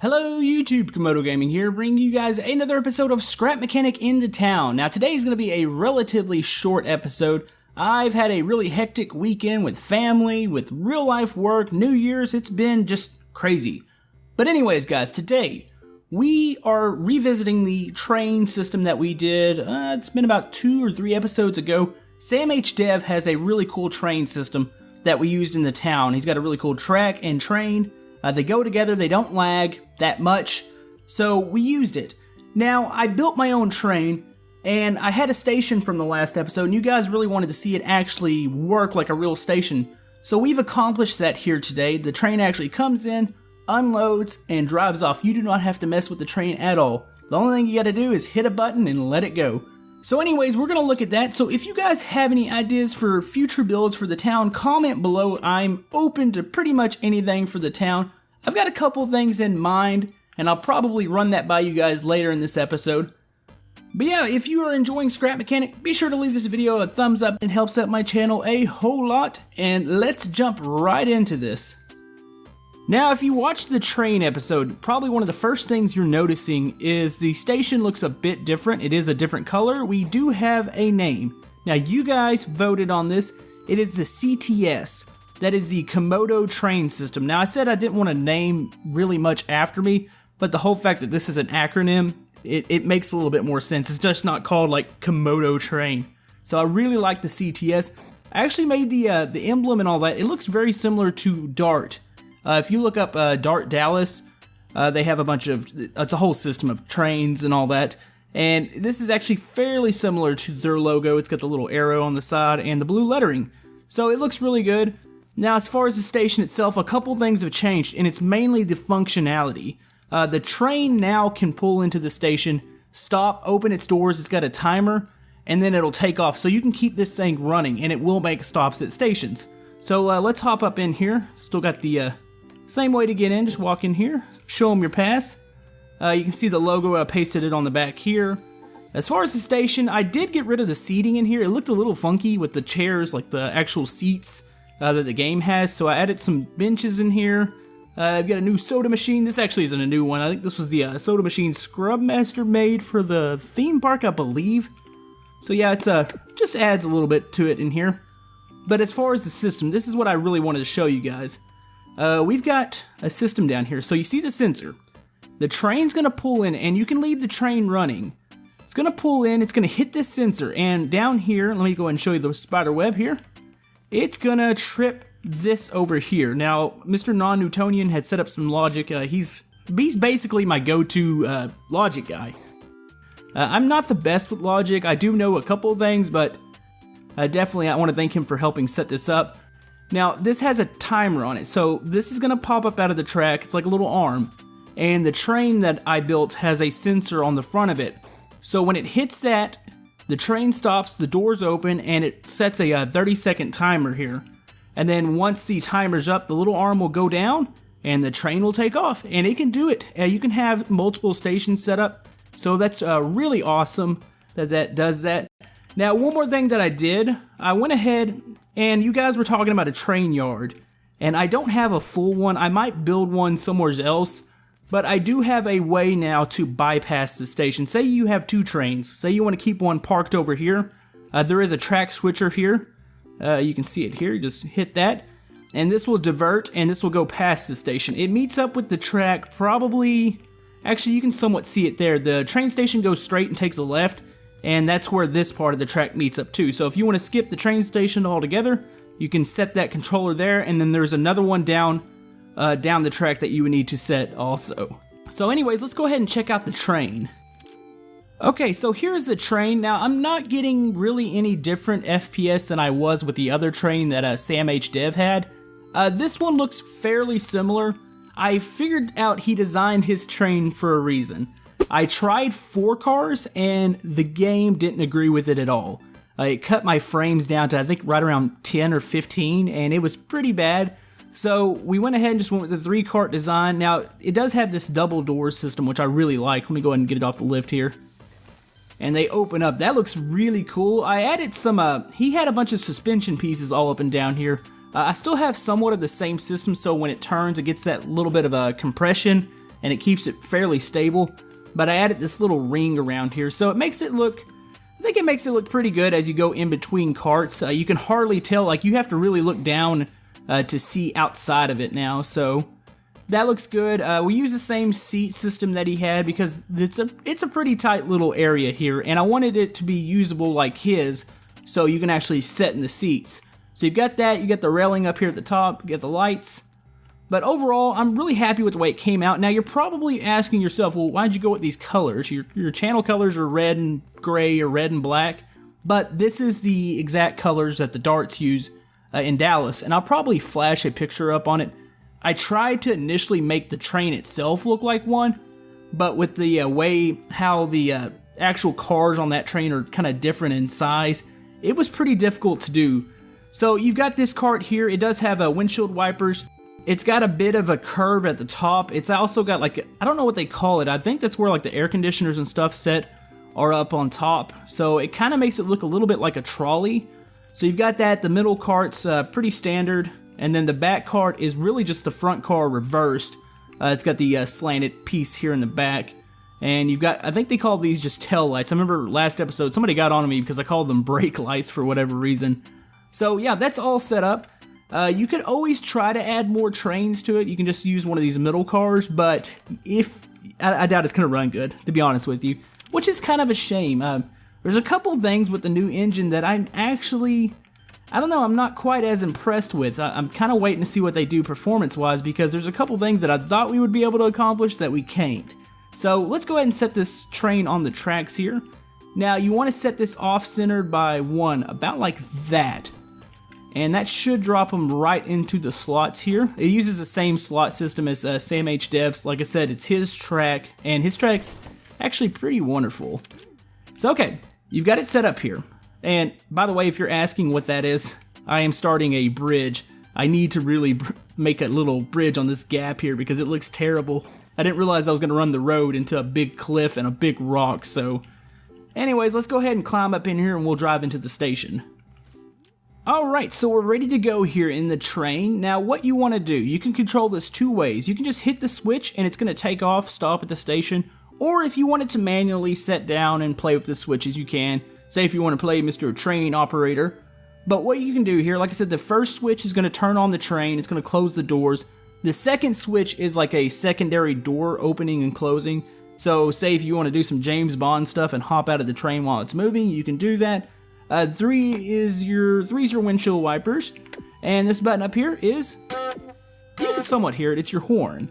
Hello YouTube, Komodo Gaming here, bringing you guys another episode of Scrap Mechanic in the Town. Now today is going to be a relatively short episode. I've had a really hectic weekend with family, with real life work, New Year's, it's been just crazy. But anyways guys, today we are revisiting the train system that we did, it's been about 2 or 3 episodes ago. Sam H. Dev has a really cool train system that we used in the town. He's got a really cool track and train. They go together, they don't lag that much, so we used it. Now, I built my own train, and I had a station from the last episode, and you guys really wanted to see it actually work like a real station. So we've accomplished that here today. The train actually comes in, unloads, and drives off. You do not have to mess with the train at all. The only thing you gotta do is hit a button and let it go. So anyways, we're gonna look at that. So if you guys have any ideas for future builds for the town, comment below. I'm open to pretty much anything for the town. I've got a couple things in mind, and I'll probably run that by you guys later in this episode. But yeah, if you are enjoying Scrap Mechanic, be sure to leave this video a thumbs up. It helps out my channel a whole lot, and let's jump right into this. Now, if you watched the train episode, probably one of the first things you're noticing is the station looks a bit different. It is a different color. We do have a name. Now, you guys voted on this. It is the CTS. That is the Komodo train system. Now, I said I didn't want to name really much after me, but the whole fact that this is an acronym, it makes a little bit more sense. It's just not called like Komodo train. So I really like the CTS. I actually made the emblem and all that. It looks very similar to DART. If you look up DART Dallas, they have a bunch of, it's a whole system of trains and all that. And this is actually fairly similar to their logo. It's got the little arrow on the side and the blue lettering. So it looks really good. Now, as far as the station itself, a couple things have changed, and it's mainly the functionality. The train now can pull into the station, stop, open its doors, it's got a timer, and then it'll take off. So you can keep this thing running, and it will make stops at stations. So let's hop up in here. Still got the same way to get in, just walk in here, show them your pass. You can see the logo, I pasted it on the back here. As far as the station, I did get rid of the seating in here. It looked a little funky with the chairs, like the actual seats that the game has, so I added some benches in here. I've got a new soda machine. This actually isn't a new one. I think this was the soda machine Scrubmaster made for the theme park, I believe. So yeah, it's just adds a little bit to it in here. But as far as the system, this is what I really wanted to show you guys. We've got a system down here. So you see the sensor. The train's gonna pull in, and you can leave the train running. It's gonna pull in, it's gonna hit this sensor, and down here, let me go and show you the spider web here. It's gonna trip this over here. Now, Mr. Non-Newtonian had set up some logic. He's basically my go-to logic guy. I'm not the best with logic. I do know a couple of things, but definitely I want to thank him for helping set this up. Now, this has a timer on it, so this is gonna pop up out of the track. It's like a little arm, and the train that I built has a sensor on the front of it. So when it hits that, the train stops, the doors open, and it sets a 30-second timer here. And then once the timer's up, the little arm will go down, and the train will take off. And it can do it. You can have multiple stations set up. So that's really awesome that that does that. Now, one more thing that I did, I went ahead, and you guys were talking about a train yard. And I don't have a full one. I might build one somewhere else. But I do have a way now to bypass the station. Say you have 2 trains. Say you want to keep one parked over here. There is a track switcher here. You can see it here. Just hit that. And this will divert, and this will go past the station. It meets up with the track probably... Actually, you can somewhat see it there. The train station goes straight and takes a left. And that's where this part of the track meets up too. So if you want to skip the train station altogether, you can set that controller there. And then there's another one down the track that you would need to set also. So anyways, let's go ahead and check out the train. Okay, so here's the train. Now, I'm not getting really any different FPS than I was with the other train that Sam H. Dev had. This one looks fairly similar. I figured out he designed his train for a reason. I tried 4 cars, and the game didn't agree with it at all. It cut my frames down to, I think, right around 10 or 15, and it was pretty bad. So we went ahead and just went with the 3-cart design. Now, it does have this double door system, which I really like. Let me go ahead and get it off the lift here. And they open up. That looks really cool. I added some, he had a bunch of suspension pieces all up and down here. I still have somewhat of the same system, so when it turns, it gets that little bit of a compression. and it keeps it fairly stable. But I added this little ring around here, so it makes it look, I think it makes it look pretty good as you go in between carts. You can hardly tell, like you have to really look down to see outside of it now, so that looks good. We use the same seat system that he had because it's a pretty tight little area here, and I wanted it to be usable like his, so you can actually sit in the seats. So you've got that, you got the railing up here at the top, you got the lights. But overall, I'm really happy with the way it came out. Now, you're probably asking yourself, well, why'd you go with these colors? Your channel colors are red and gray or red and black, but this is the exact colors that the darts use in Dallas, and I'll probably flash a picture up on it. I tried to initially make the train itself look like one, but with the way how the actual cars on that train are kind of different in size, it was pretty difficult to do. So you've got this cart here. It does have windshield wipers. It's got a bit of a curve at the top. It's also got like, I don't know what they call it. I think that's where like the air conditioners and stuff set are up on top. So it kind of makes it look a little bit like a trolley. So you've got that. The middle cart's pretty standard. And then the back cart is really just the front car reversed. It's got the slanted piece here in the back. And you've got, I think they call these just tail lights. I remember last episode, somebody got on me because I called them brake lights for whatever reason. So yeah, that's all set up. You could always try to add more trains to it. You can just use one of these middle cars, but I doubt it's going to run good, to be honest with you, which is kind of a shame. There's a couple things with the new engine that I'm actually, I don't know, I'm not quite as impressed with. I'm kind of waiting to see what they do performance-wise, because there's a couple things that I thought we would be able to accomplish that we can't. So let's go ahead and set this train on the tracks here. Now, you want to set this off-centered by 1, about like that. And that should drop them right into the slots here. It uses the same slot system as Sam H. Dev's. Like I said, it's his track, and his track's actually pretty wonderful. So okay, you've got it set up here. And by the way, if you're asking what that is, I am starting a bridge. I need to really make a little bridge on this gap here because it looks terrible. I didn't realize I was going to run the road into a big cliff and a big rock, so anyways, let's go ahead and climb up in here and we'll drive into the station. Alright, so we're ready to go here in the train. Now what you want to do, you can control this 2 ways. You can just hit the switch and it's going to take off, stop at the station. Or if you want it to manually set down and play with the switches, you can. Say if you want to play Mr. Train Operator. But what you can do here, like I said, the first switch is going to turn on the train. It's going to close the doors. The second switch is like a secondary door opening and closing. So say if you want to do some James Bond stuff and hop out of the train while it's moving, you can do that. 3 is your windshield wipers, and this button up here is, you can somewhat hear it, it's your horn.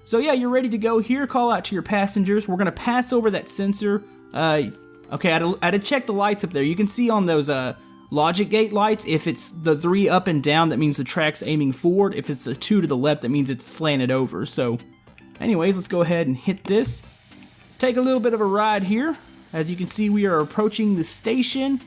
So yeah, you're ready to go here. Call out to your passengers. We're gonna pass over that sensor. Okay, I had to check the lights up there. You can see on those logic gate lights, if it's the 3 up and down, that means the track's aiming forward. If it's the 2 to the left, that means it's slanted over. So anyways, let's go ahead and hit this. Take a little bit of a ride here. As you can see, we are approaching the station.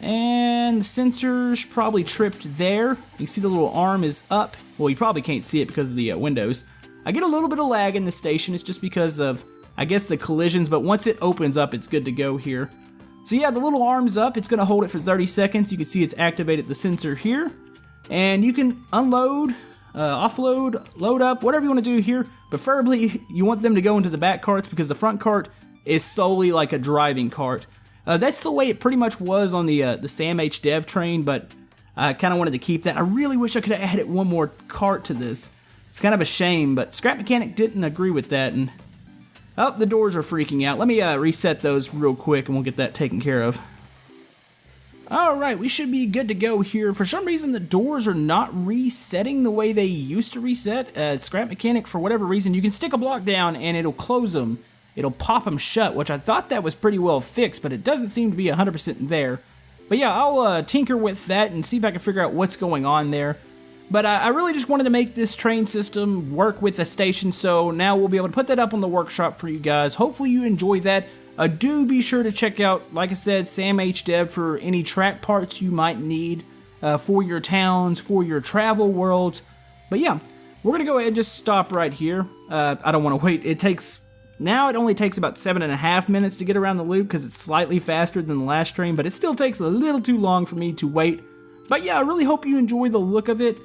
And the sensor's probably tripped there. You can see the little arm is up. Well, you probably can't see it because of the windows. I get a little bit of lag in the station. It's just because of, I guess, the collisions. But once it opens up, it's good to go here. So yeah, the little arm's up. It's going to hold it for 30 seconds. You can see it's activated the sensor here. And you can unload, offload, load up, whatever you want to do here. Preferably, you want them to go into the back carts because the front cart is solely like a driving cart. That's the way it pretty much was on the Sam H. Dev train, but I kind of wanted to keep that. I really wish I could have added one more cart to this. It's kind of a shame, but Scrap Mechanic didn't agree with that, and oh, the doors are freaking out. Let me reset those real quick, and we'll get that taken care of. Alright, we should be good to go here. For some reason, the doors are not resetting the way they used to reset. Scrap Mechanic, for whatever reason, you can stick a block down, and it'll close them. It'll pop them shut, which I thought that was pretty well fixed, but it doesn't seem to be 100% there. But yeah, I'll tinker with that and see if I can figure out what's going on there. But I really just wanted to make this train system work with the station, so now we'll be able to put that up on the workshop for you guys. Hopefully you enjoy that. Do be sure to check out, like I said, Sam H. Dev for any track parts you might need for your towns, for your travel worlds. But yeah, we're going to go ahead and just stop right here. I don't want to wait. Now it only takes about 7.5 minutes to get around the loop because it's slightly faster than the last train, but it still takes a little too long for me to wait. But yeah, I really hope you enjoy the look of it.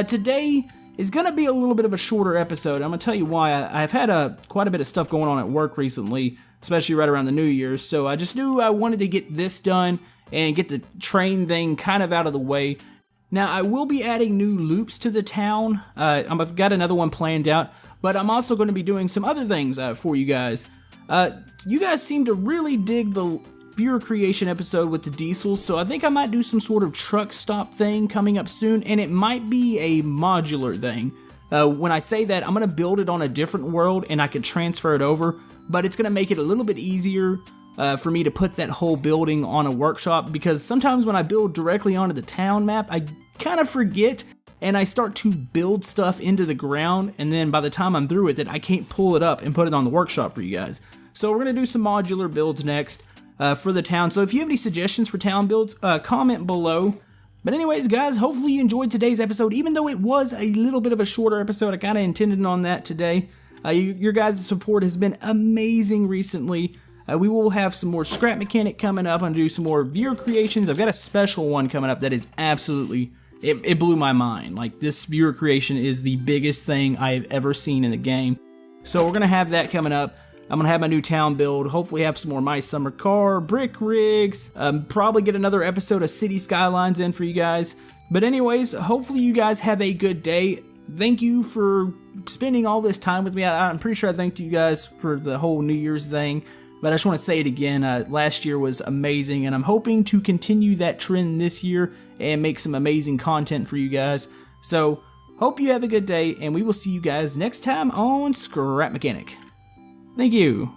Today is going to be a little bit of a shorter episode. I'm going to tell you why. I've had quite a bit of stuff going on at work recently, especially right around the New Year's, so I just knew I wanted to get this done and get the train thing kind of out of the way. Now, I will be adding new loops to the town. I've got another one planned out, but I'm also going to be doing some other things for you guys. You guys seem to really dig the viewer creation episode with the diesels, so I think I might do some sort of truck stop thing coming up soon, and it might be a modular thing. When I say that, I'm going to build it on a different world and I can transfer it over, but it's going to make it a little bit easier for me to put that whole building on a workshop, because sometimes when I build directly onto the town map, I kind of forget and I start to build stuff into the ground, and then by the time I'm through with it, I can't pull it up and put it on the workshop for you guys. So we're going to do some modular builds next for the town. So if you have any suggestions for town builds, comment below. But anyways, guys, hopefully you enjoyed today's episode. Even though it was a little bit of a shorter episode, I kind of intended on that today. Your guys' support has been amazing recently. We will have some more Scrap Mechanic coming up. I'm going to do some more viewer creations. I've got a special one coming up that is absolutely, it blew my mind. Like, this viewer creation is the biggest thing I have ever seen in the game. So we're going to have that coming up. I'm going to have my new town build, hopefully have some more My Summer Car, brick rigs, probably get another episode of City Skylines in for you guys. But anyways, hopefully you guys have a good day. Thank you for spending all this time with me. I'm pretty sure I thanked you guys for the whole New Year's thing, but I just want to say it again. Last year was amazing, and I'm hoping to continue that trend this year and make some amazing content for you guys. So, hope you have a good day, and we will see you guys next time on Scrap Mechanic. Thank you.